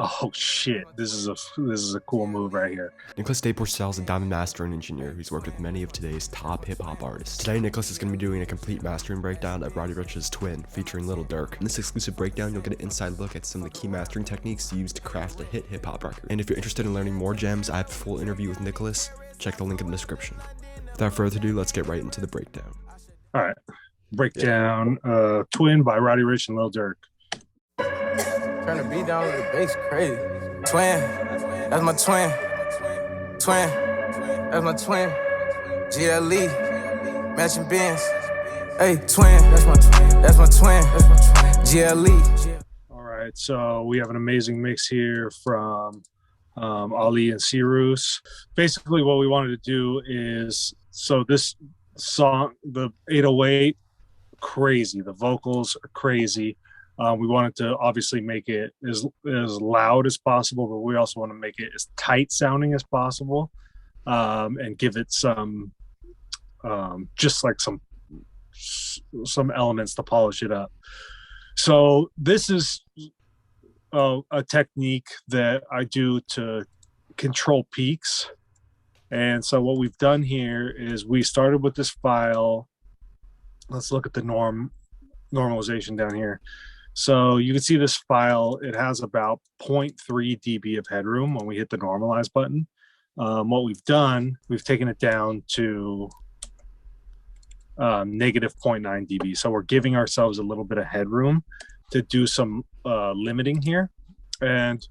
Oh shit, this is a cool move right here. Nicholas Day-Porcel is a diamond mastering engineer who's worked with many of today's top hip-hop artists. Today, Nicholas is going to be doing a complete mastering breakdown of Roddy Ricch's Twin, featuring Lil Durk. In this exclusive breakdown, you'll get an inside look at some of the key mastering techniques used to craft a hit hip-hop record. And if you're interested in learning more gems, I have a full interview with Nicholas. Check the link in the description. Without further ado, let's get right into the breakdown. All right, breakdown, Twin by Roddy Ricch and Lil Durk. Turn the beat down with the bass, crazy. Twin, that's my twin. Twin, that's my twin. GLE, matching Benz. Hey, twin, that's my twin. That's my twin. That's my twin. GLE. All right, so we have an amazing mix here from Ali and Cyrus. Basically, what we wanted to do is, so this song, the 808, crazy. The vocals are crazy. We wanted to obviously make it as loud as possible, but we also want to make it as tight sounding as possible, and give it some just like some elements to polish it up. So this is a technique that I do to control peaks. And so what we've done here is we started with this file. Let's look at the normalization down here. So you can see this file, it has about 0.3 dB of headroom when we hit the normalize button. What we've done, we've taken it down to negative 0.9 dB. So we're giving ourselves a little bit of headroom to do some limiting here. And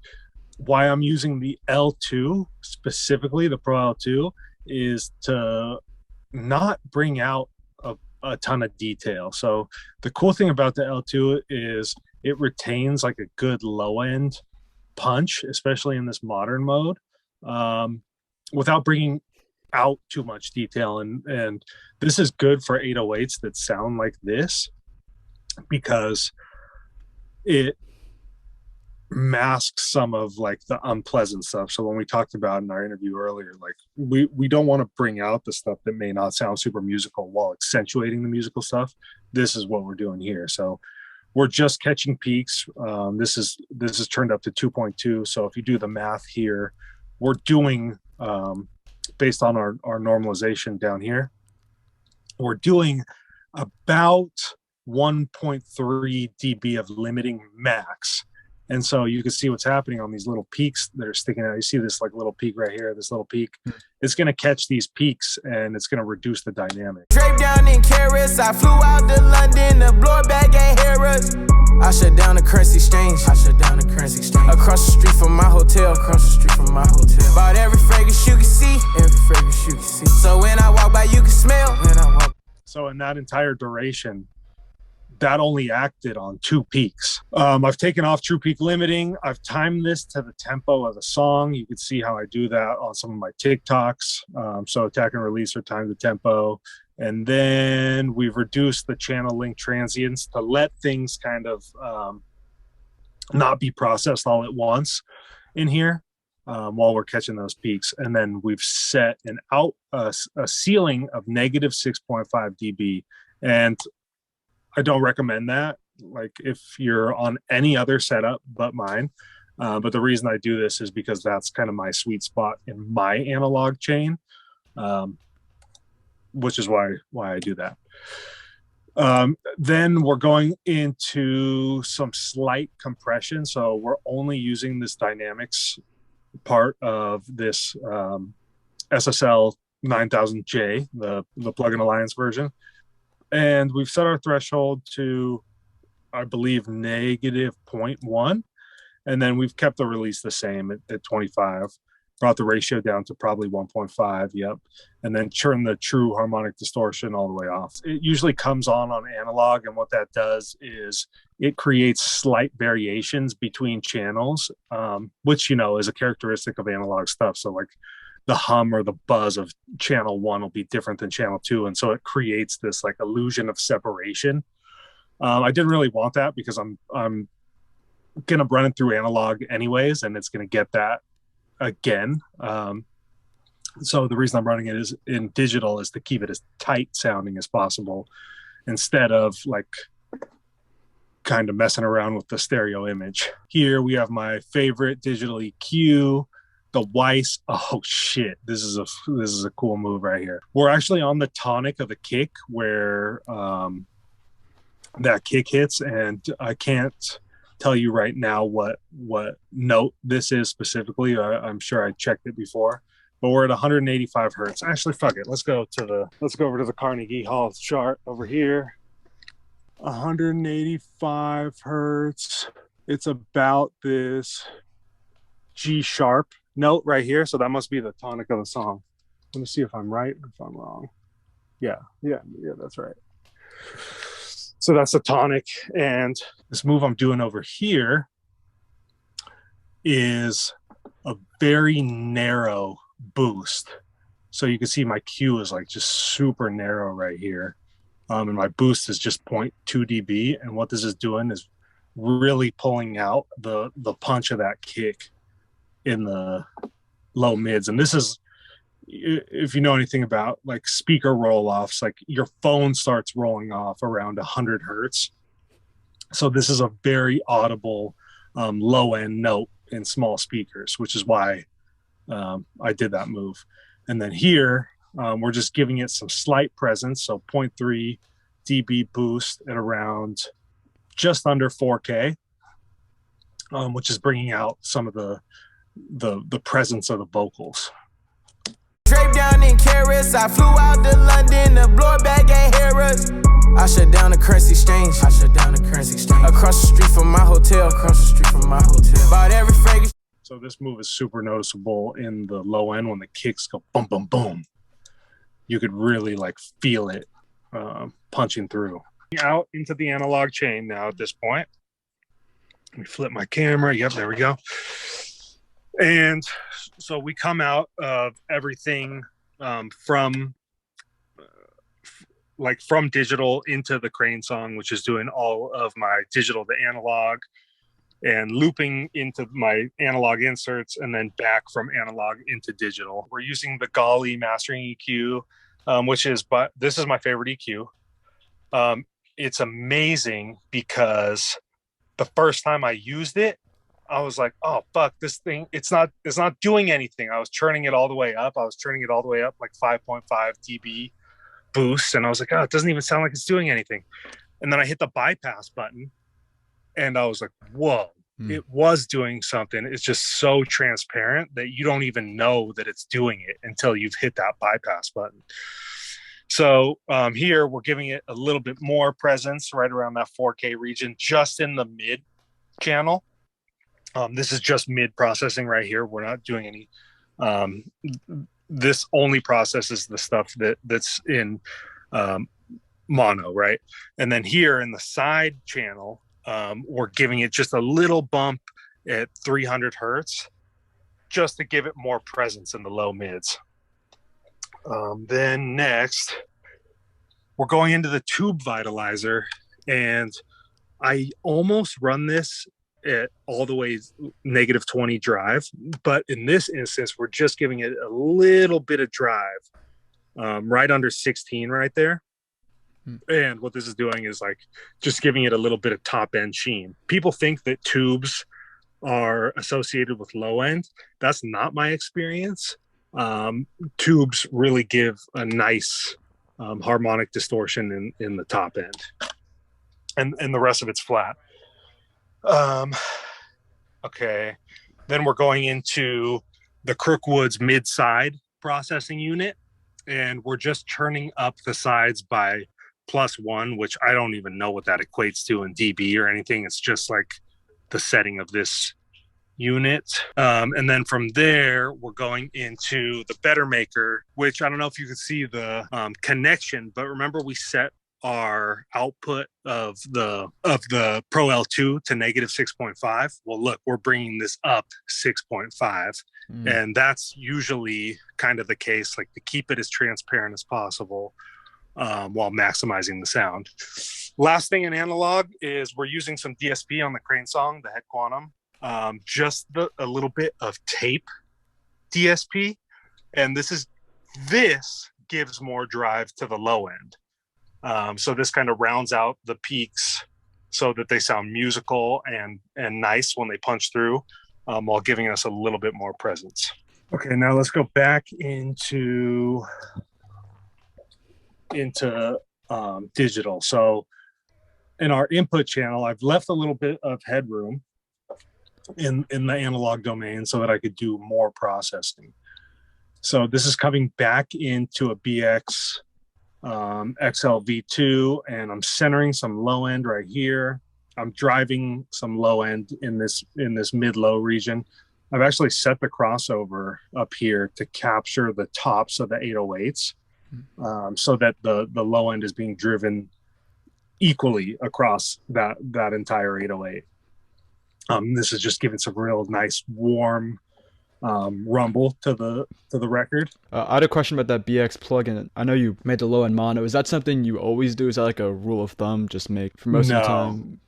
why I'm using the L2, specifically the Pro L2, is to not bring out a ton of detail. So the cool thing about the L2 is it retains like a good low end punch, especially in this modern mode, without bringing out too much detail. And this is good for 808s that sound like this, because it masks some of like the unpleasant stuff. So when we talked about in our interview earlier, like we don't want to bring out the stuff that may not sound super musical while accentuating the musical stuff. This is what we're doing here. So we're just catching peaks. This is turned up to 2.2. So if you do the math here, we're doing based on our normalization down here, we're doing about 1.3 dB of limiting max. And so you can see what's happening on these little peaks that are sticking out. You see this like little peak right here, this little peak. It's going to catch these peaks and it's going to reduce the dynamic. Draped down in Paris, I flew out to London to blow it back at Harrods. I shut down the currency exchange. Across the street from my hotel. Bought every fragrance you can see. So when I walk by, you can smell. So in that entire duration, that only acted on 2 peaks. I've taken off true peak limiting. I've timed this to the tempo of the song. You can see how I do that on some of my TikToks. So attack and release or time the tempo. And then we've reduced the channel link transients to let things kind of not be processed all at once in here while we're catching those peaks. And then we've set a ceiling of negative 6.5 dB. And I don't recommend that, like if you're on any other setup but mine. But the reason I do this is because that's kind of my sweet spot in my analog chain, which is why I do that. Then we're going into some slight compression. So we're only using this dynamics part of this SSL 9000J, the Plugin Alliance version. And we've set our threshold to, I believe, negative 0.1. And then we've kept the release the same at 25. Brought the ratio down to probably 1.5. Yep. And then turn the true harmonic distortion all the way off. It usually comes on analog. And what that does is it creates slight variations between channels, which, is a characteristic of analog stuff. So like the hum or the buzz of channel 1 will be different than channel 2. And so it creates this like illusion of separation. I didn't really want that because I'm going to run it through analog anyways, and it's going to get that again. So the reason I'm running it is in digital is to keep it as tight sounding as possible instead of like kind of messing around with the stereo image. Here we have my favorite digital EQ, the Weiss. Oh shit, this is a cool move right here. We're actually on the tonic of a kick where that kick hits, and I can't tell you right now what note this is specifically. I'm sure I checked it before, but we're at 185 hertz. Actually, fuck it. Let's go over to the Carnegie Hall chart over here. 185 hertz. It's about this G sharp note right here. So that must be the tonic of the song. Let me see if I'm right or if I'm wrong. Yeah, that's right. So that's the tonic. And this move I'm doing over here is a very narrow boost. So you can see my Q is like just super narrow right here. And my boost is just 0.2 dB. And what this is doing is really pulling out the punch of that kick in the low mids. And this is, if you know anything about like speaker roll-offs, like your phone starts rolling off around 100 hertz. So this is a very audible low-end note in small speakers, which is why I did that move. And then here, we're just giving it some slight presence, so 0.3 dB boost at around just under 4K, which is bringing out some of the presence of the vocals. Draped down in carrots, I flew out to London to blow it back at Harris. I shut down the currency exchange. Across the street from my hotel. Bought every fragrance. So this move is super noticeable in the low end when the kicks go boom, boom, boom. You could really like feel it punching through. Out into the analog chain now at this point. Let me flip my camera. Yep, there we go. And so we come out of everything from digital into the Crane song, which is doing all of my digital to analog and looping into my analog inserts and then back from analog into digital. We're using the Golly mastering EQ, but this is my favorite EQ. It's amazing because the first time I used it, I was like, oh fuck, this thing, it's not doing anything. I was turning it all the way up. Like 5.5 dB boost. And I was like, oh, it doesn't even sound like it's doing anything. And then I hit the bypass button and I was like, whoa, it was doing something. It's just so transparent that you don't even know that it's doing it until you've hit that bypass button. So here we're giving it a little bit more presence right around that 4K region, just in the mid channel. This is just mid processing right here. We're not doing any. This only processes the stuff that's in mono, right? And then here in the side channel, we're giving it just a little bump at 300 hertz, just to give it more presence in the low mids. Then next, we're going into the tube vitalizer, and I almost run this at all the way -20 drive, but in this instance, we're just giving it a little bit of drive, right under 16 right there. And what this is doing is like just giving it a little bit of top end sheen. People think that tubes are associated with low end. That's not my experience. Tubes really give a nice harmonic distortion in the top end, and the rest of it's flat. Okay, then we're going into the Crookwoods mid-side processing unit, and we're just turning up the sides by +1, which I don't even know what that equates to in dB or anything. It's just like the setting of this unit. And then from there, we're going into the Better Maker, which I don't know if you can see the connection, but remember we set our output of the Pro L2 to -6.5. Well, look, we're bringing this up 6.5, and that's usually kind of the case, like to keep it as transparent as possible while maximizing the sound. Last thing in analog is we're using some DSP on the Crane song, the Head Quantum, just a little bit of tape DSP, and this gives more drive to the low end. So this kind of rounds out the peaks so that they sound musical and nice when they punch through, while giving us a little bit more presence. Okay, now let's go back into digital. So in our input channel, I've left a little bit of headroom in the analog domain so that I could do more processing. So this is coming back into a BX XLV2, and I'm centering some low end right here. I'm driving some low end in this mid-low region. I've actually set the crossover up here to capture the tops of the 808s, so that the low end is being driven equally across that entire 808. This is just giving some real nice warm rumble to the record. I had a question about that BX plugin. I know you made the low end mono. Is that something you always do? Is that like a rule of thumb? Just make for most of the time?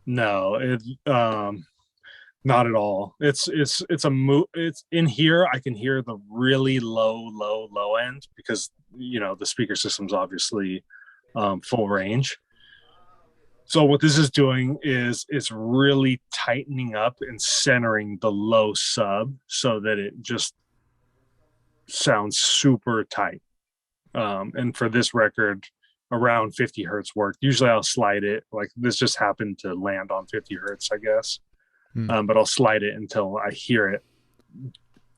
No, it not at all. It's in here. I can hear the really low end because the speaker system's obviously full range. So what this is doing is it's really tightening up and centering the low sub so that it just sounds super tight. And for this record, around 50 hertz worked. Usually I'll slide it. Like this just happened to land on 50 hertz, I guess. But I'll slide it until I hear it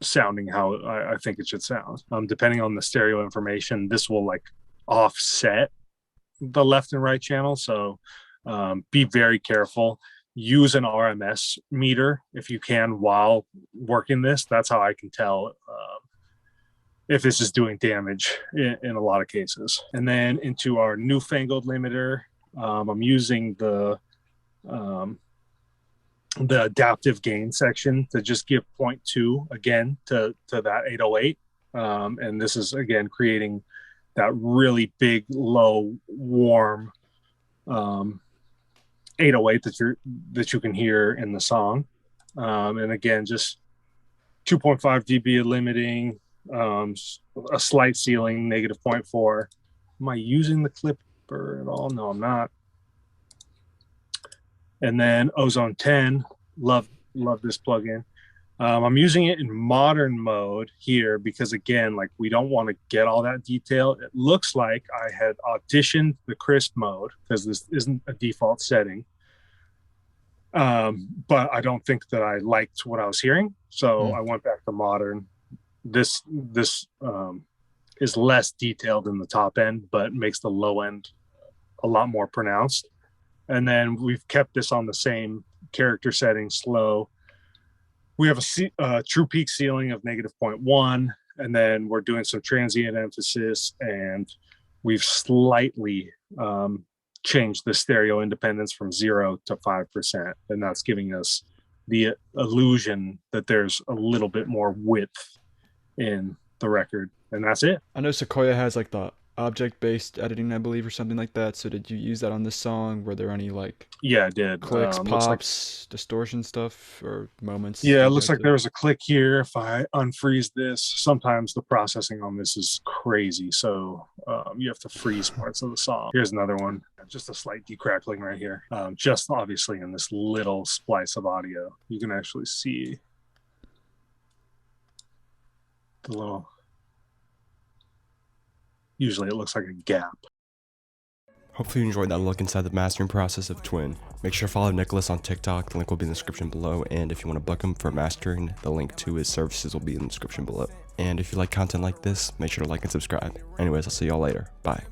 sounding how I think it should sound. Depending on the stereo information, this will like offset the left and right channel. So be very careful. Use an RMS meter if you can while working this. That's how I can tell if this is doing damage in a lot of cases. And then into our newfangled limiter, I'm using the adaptive gain section to just give 0.2 again to that 808. And this is again creating that really big, low, warm 808 that you can hear in the song. And again, just 2.5 dB of limiting, a slight ceiling, negative 0.4. Am I using the clipper at all? No, I'm not. And then Ozone 10, love this plugin. I'm using it in modern mode here because again, like we don't want to get all that detail. It looks like I had auditioned the crisp mode because this isn't a default setting. But I don't think that I liked what I was hearing. So I went back to modern. This is less detailed in the top end, but makes the low end a lot more pronounced. And then we've kept this on the same character setting, slow. We have a true peak ceiling of negative 0.1, and then we're doing some transient emphasis, and we've slightly changed the stereo independence from 0 to 5%, and that's giving us the illusion that there's a little bit more width in the record, and that's it. I know Sequoia has like the object-based editing, I believe, or something like that. So did you use that on this song? Were there any like I did clicks, pops, distortion stuff, or moments? Yeah, it looks like there was a click here. If I unfreeze this, sometimes the processing on this is crazy, so you have to freeze parts of the song. Here's another one, just a slight decrackling right here, just obviously in this little splice of audio. You can actually see the little, usually it looks like a gap. Hopefully you enjoyed that look inside the mastering process of Twin. Make sure to follow Nicholas on TikTok, the link will be in the description below, and if you want to book him for mastering, the link to his services will be in the description below. And if you like content like this, make sure to like and subscribe. Anyways, I'll see y'all later. Bye.